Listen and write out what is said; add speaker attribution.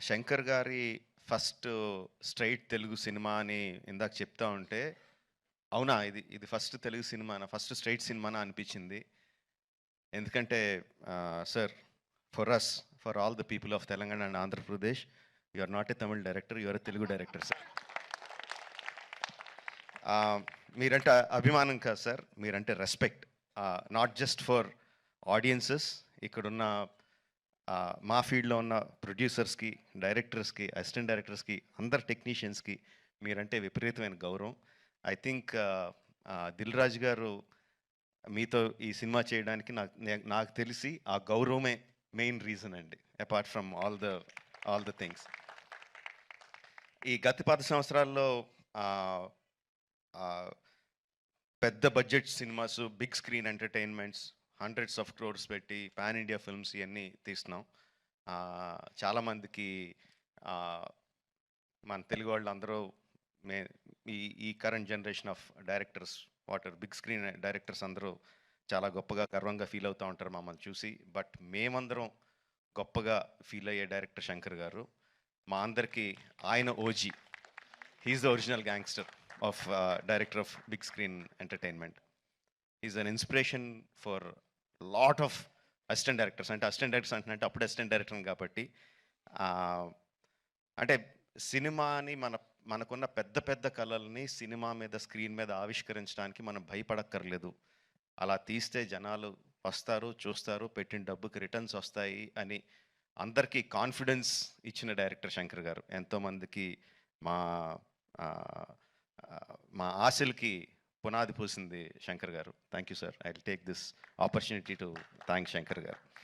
Speaker 1: శంకర్ గారి first straight Telugu cinema అని ఇందాక చెప్తా ఉంటే, అవునా! ఇది ఫస్ట్ తెలుగు సినిమానా? ఫస్ట్ స్ట్రెయిట్ సినిమానా అనిపించింది. ఎందుకంటే sir, for us, for all the people of Telangana and Andhra Pradesh, you are not a Tamil director, you are a Telugu director sir. మీరంటే అభిమానం కాదు సార్, మీరంటే respect. Not just for audiences, ఇక్కడున్న మా ఫీల్డ్లో ఉన్న ప్రొడ్యూసర్స్కి, డైరెక్టర్స్కి, అసిస్టెంట్ డైరెక్టర్స్కి, అందరు టెక్నీషియన్స్కి మీరంటే విపరీతమైన గౌరవం. ఐ థింక్ దిల్ రాజు గారు మీతో ఈ సినిమా చేయడానికి నాకు తెలిసి ఆ గౌరవమే మెయిన్ రీజన్ అండి, apart from all the things. ఈ గత 10 సంవత్సరాల్లో ఆ, ఆ, పెద్ద budget cinemas, big screen entertainments, hundreds of crores పెట్టి పాన్ ఇండియా ఫిల్మ్స్ ఇవన్నీ తీస్తున్నాం. చాలామందికి మన తెలుగు వాళ్ళు అందరూ మే ఈ ఈ current generation of directors, big screen directors అందరూ చాలా గొప్పగా గర్వంగా ఫీల్ అవుతూ ఉంటారు మమ్మల్ని చూసి. బట్ మేమందరం గొప్పగా ఫీల్ అయ్యే డైరెక్టర్ శంకర్ గారు. మా అందరికీ ఆయన OG. He's the original gangster of director of big screen entertainment. Is an inspiration for lot of assistant directors. అంటే అసిస్టెంట్ డైరెక్టర్స్ అంటే అప్పుడు అసిస్టెంట్ డైరెక్టర్ కాబట్టి అంటే సినిమాని మనకున్న పెద్ద పెద్ద కళల్ని సినిమా మీద, స్క్రీన్ మీద ఆవిష్కరించడానికి మనం భయపడక్కర్లేదు. అలా తీస్తే జనాలు వస్తారు, చూస్తారు, పెట్టిన డబ్బుకి రిటర్న్స్ వస్తాయి అని అందరికీ కాన్ఫిడెన్స్ ఇచ్చిన డైరెక్టర్ శంకర్ గారు. ఎంతోమందికి మా మా ఆశలకి పునాది పూసింది శంకర్ గారు. Thank you sir. I will take this opportunity to thank Shankar గారు.